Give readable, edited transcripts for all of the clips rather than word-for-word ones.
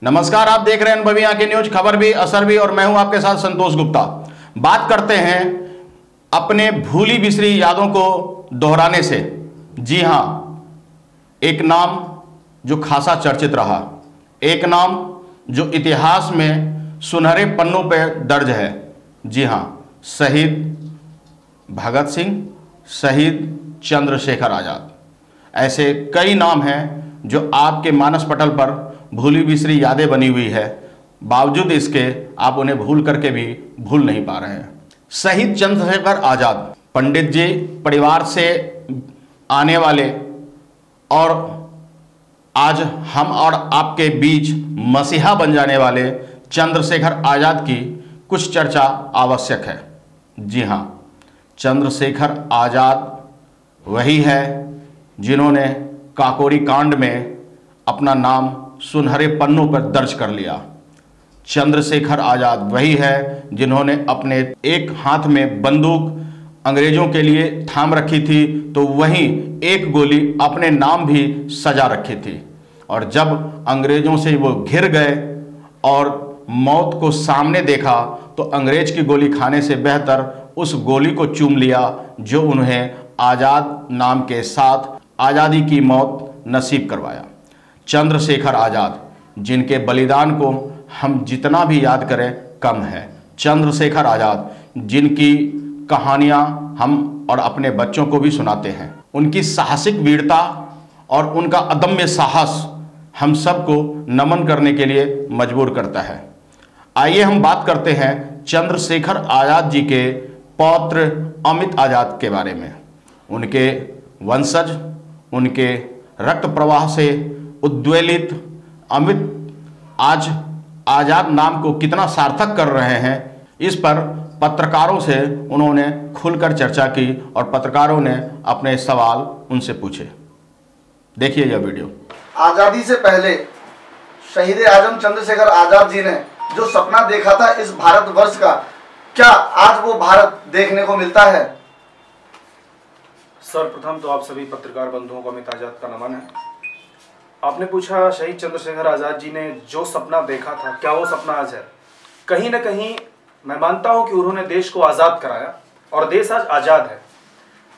नमस्कार, आप देख रहे हैं अनुभवी आंखें न्यूज, खबर भी असर भी, और मैं हूं आपके साथ संतोष गुप्ता। बात करते हैं अपने भूली बिसरी यादों को दोहराने से। जी हां, एक नाम जो खासा चर्चित रहा, एक नाम जो इतिहास में सुनहरे पन्नों पर दर्ज है। जी हां, शहीद भगत सिंह, शहीद चंद्रशेखर आजाद। ऐसे कई नाम हैं जो आपके मानस पटल पर भूली बिसरी यादें बनी हुई है, बावजूद इसके आप उन्हें भूल करके भी भूल नहीं पा रहे हैं। शहीद चंद्रशेखर आजाद पंडित जी परिवार से आने वाले और आज हम और आपके बीच मसीहा बन जाने वाले चंद्रशेखर आजाद की कुछ चर्चा आवश्यक है। जी हां, चंद्रशेखर आजाद वही है जिन्होंने काकोरी कांड में अपना नाम सुनहरे पन्नों पर दर्ज कर लिया। चंद्रशेखर आजाद वही है जिन्होंने अपने एक हाथ में बंदूक अंग्रेजों के लिए थाम रखी थी, तो वहीं एक गोली अपने नाम भी सजा रखी थी। और जब अंग्रेजों से वो घिर गए और मौत को सामने देखा, तो अंग्रेज की गोली खाने से बेहतर उस गोली को चूम लिया जो उन्हें आजाद नाम के साथ आज़ादी की मौत नसीब करवाया। चंद्रशेखर आजाद, जिनके बलिदान को हम जितना भी याद करें कम है। चंद्रशेखर आजाद, जिनकी कहानियां हम और अपने बच्चों को भी सुनाते हैं। उनकी साहसिक वीरता और उनका अदम्य साहस हम सबको नमन करने के लिए मजबूर करता है। आइए हम बात करते हैं चंद्रशेखर आजाद जी के पौत्र अमित आजाद के बारे में। उनके वंशज, उनके रक्त प्रवाह से उद्वेलित अमित आज आजाद नाम को कितना सार्थक कर रहे हैं, इस पर पत्रकारों से उन्होंने खुलकर चर्चा की और पत्रकारों ने अपने सवाल उनसे पूछे। देखिए यह वीडियो। आजादी से पहले शहीद आजम चंद्रशेखर आजाद जी ने जो सपना देखा था इस भारतवर्ष का, क्या आज वो भारत देखने को मिलता है? सर्वप्रथम तो आप सभी पत्रकार बंधुओं को अमित आजाद का नमन है। आपने पूछा शहीद चंद्रशेखर आजाद जी ने जो सपना देखा था, क्या वो सपना आज है? कहीं ना कहीं मैं मानता हूं कि उन्होंने देश को आज़ाद कराया और देश आज आज़ाद है।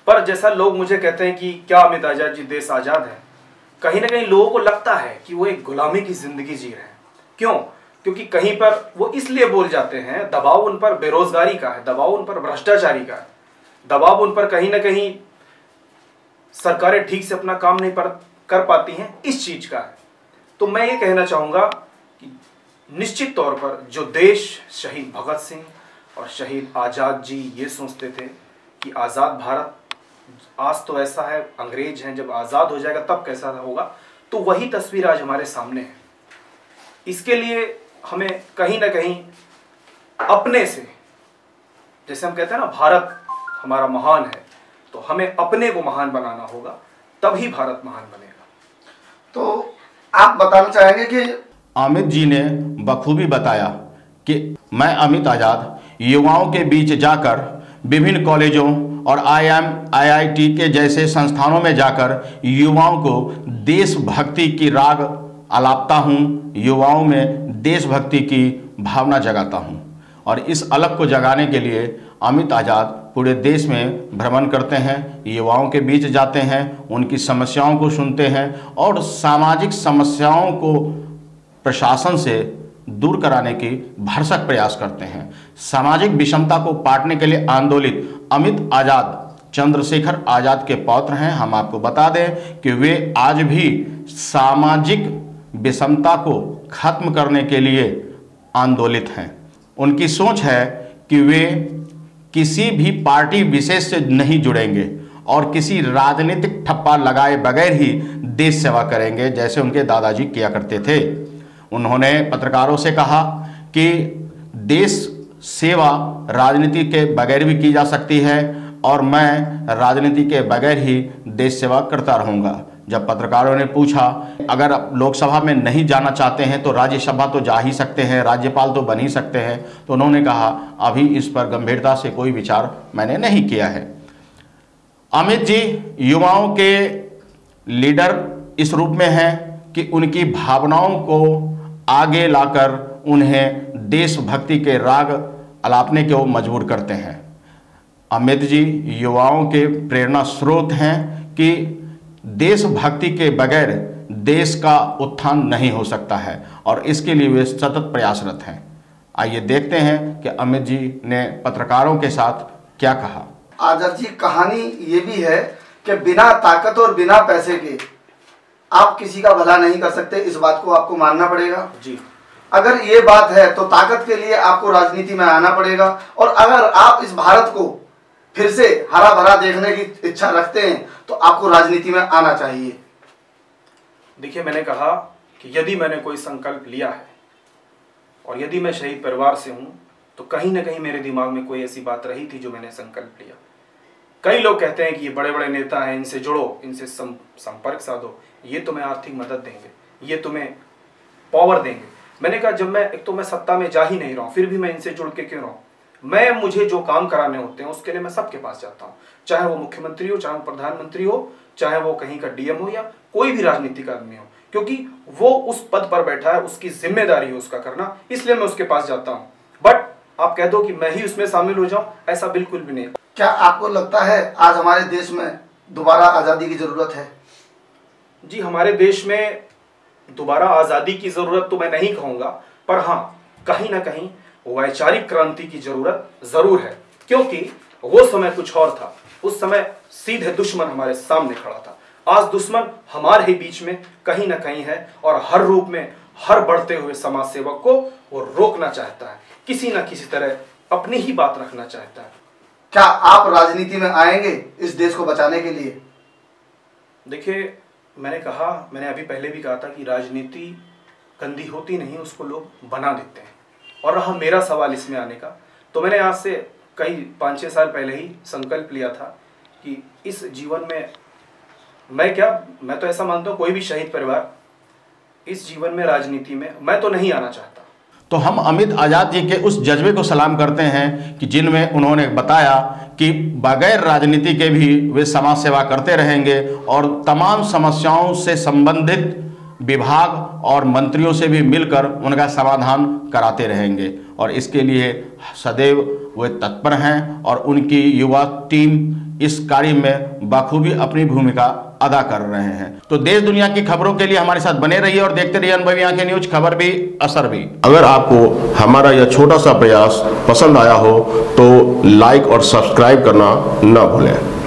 पर जैसा लोग मुझे कहते हैं कि क्या अमित आजाद जी देश आज़ाद है, कहीं ना कहीं लोगों को लगता है कि वो एक गुलामी की जिंदगी जी रहे हैं। क्यों? क्योंकि कहीं पर वो इसलिए बोल जाते हैं, दबाव उन पर बेरोजगारी का है, दबाव उन पर भ्रष्टाचारी का है, दबाव उन पर कहीं ना कहीं सरकारें ठीक से अपना काम नहीं कर पाती हैं, इस चीज का है। तो मैं ये कहना चाहूंगा कि निश्चित तौर पर जो देश शहीद भगत सिंह और शहीद आजाद जी ये सोचते थे कि आज़ाद भारत आज तो ऐसा है, अंग्रेज हैं, जब आज़ाद हो जाएगा तब कैसा होगा, तो वही तस्वीर आज हमारे सामने है। इसके लिए हमें कहीं ना कहीं अपने से, जैसे हम कहते हैं ना भारत हमारा महान है, तो हमें अपने को महान बनाना होगा, तभी भारत महान बनेगा। तो आप बताना चाहेंगे कि अमित जी ने बखूबी बताया कि मैं अमित आजाद युवाओं के बीच जाकर विभिन्न कॉलेजों और IIT के जैसे संस्थानों में जाकर युवाओं को देशभक्ति की राग आलापता हूँ, युवाओं में देशभक्ति की भावना जगाता हूँ। और इस अलग को जगाने के लिए अमित आजाद पूरे देश में भ्रमण करते हैं, युवाओं के बीच जाते हैं, उनकी समस्याओं को सुनते हैं और सामाजिक समस्याओं को प्रशासन से दूर कराने की भरसक प्रयास करते हैं। सामाजिक विषमता को पाटने के लिए आंदोलित अमित आजाद चंद्रशेखर आजाद के पौत्र हैं। हम आपको बता दें कि वे आज भी सामाजिक विषमता को खत्म करने के लिए आंदोलित हैं। उनकी सोच है कि वे किसी भी पार्टी विशेष से नहीं जुड़ेंगे और किसी राजनीतिक ठप्पा लगाए बगैर ही देश सेवा करेंगे, जैसे उनके दादाजी किया करते थे। उन्होंने पत्रकारों से कहा कि देश सेवा राजनीति के बगैर भी की जा सकती है और मैं राजनीति के बगैर ही देश सेवा करता रहूँगा। जब पत्रकारों ने पूछा अगर आप लोकसभा में नहीं जाना चाहते हैं तो राज्यसभा तो जा ही सकते हैं, राज्यपाल तो बन ही सकते हैं, तो उन्होंने कहा अभी इस पर गंभीरता से कोई विचार मैंने नहीं किया है। अमित जी युवाओं के लीडर इस रूप में हैं कि उनकी भावनाओं को आगे लाकर उन्हें देशभक्ति के राग अलापने को मजबूर करते हैं। अमित जी युवाओं के प्रेरणा स्रोत हैं कि देशभक्ति के बगैर देश का उत्थान नहीं हो सकता है और इसके लिए वे सतत प्रयासरत हैं। आइए देखते हैं कि अमित जी ने पत्रकारों के साथ क्या कहा। आजाद जी, कहानी ये भी है कि बिना ताकत और बिना पैसे के आप किसी का भला नहीं कर सकते, इस बात को आपको मानना पड़ेगा जी। अगर ये बात है तो ताकत के लिए आपको राजनीति में आना पड़ेगा, और अगर आप इस भारत को फिर से हरा भरा देखने की इच्छा रखते हैं तो आपको राजनीति में आना चाहिए। देखिए, मैंने कहा कि यदि मैंने कोई संकल्प लिया है और यदि मैं शहीद परिवार से हूं तो कहीं ना कहीं मेरे दिमाग में कोई ऐसी बात रही थी जो मैंने संकल्प लिया। कई लोग कहते हैं कि ये बड़े बड़े नेता हैं, इनसे जुड़ो, इनसे संपर्क साधो, ये तुम्हें आर्थिक मदद देंगे, ये तुम्हें पावर देंगे। मैंने कहा जब एक तो मैं सत्ता में जा ही नहीं रहा हूं, फिर भी मैं इनसे जुड़ के क्यों रहूं। मुझे जो काम कराने होते हैं उसके लिए मैं सबके पास जाता हूं, चाहे वो मुख्यमंत्री हो, चाहे वो प्रधानमंत्री हो, चाहे वो कहीं का डीएम हो या कोई भी राजनीतिक आदमी हो, क्योंकि वो उस पद पर बैठा है, उसकी जिम्मेदारी है उसका करना, इसलिए मैं उसके पास जाता हूं। बट आप कह दो कि मैं ही उसमें शामिल हो जाऊं, ऐसा बिल्कुल भी नहीं। क्या आपको लगता है आज हमारे देश में दोबारा आजादी की जरूरत है? जी, हमारे देश में दोबारा आजादी की जरूरत तो मैं नहीं कहूंगा, पर हाँ, कहीं ना कहीं वैचारिक क्रांति की जरूरत जरूर है, क्योंकि वो समय कुछ और था। उस समय सीधे दुश्मन हमारे सामने खड़ा था। आज दुश्मन हमारे ही बीच में कहीं ना कहीं है और हर रूप में हर बढ़ते हुए समाज सेवक को वो रोकना चाहता है, किसी ना किसी तरह अपनी ही बात रखना चाहता है। क्या आप राजनीति में आएंगे इस देश को बचाने के लिए? देखिए, मैंने अभी पहले भी कहा था कि राजनीति गंदी होती नहीं, उसको लोग बना देते हैं। और रहा मेरा सवाल इसमें आने का, तो मैंने आज से कई 5-6 साल पहले ही संकल्प लिया था कि इस जीवन में मैं तो ऐसा मानता हूँ कोई भी शहीद परिवार इस जीवन में राजनीति में मैं तो नहीं आना चाहता। तो हम अमित आजाद जी के उस जज्बे को सलाम करते हैं कि जिनमें उन्होंने बताया कि बगैर राजनीति के भी वे समाज सेवा करते रहेंगे और तमाम समस्याओं से संबंधित विभाग और मंत्रियों से भी मिलकर उनका समाधान कराते रहेंगे और इसके लिए सदैव वे तत्पर हैं और उनकी युवा टीम इस कार्य में बखूबी अपनी भूमिका अदा कर रहे हैं। तो देश दुनिया की खबरों के लिए हमारे साथ बने रहिए और देखते रहिए अनुभवी आंखें न्यूज, खबर भी असर भी। अगर आपको हमारा यह छोटा सा प्रयास पसंद आया हो तो लाइक और सब्सक्राइब करना न भूलें।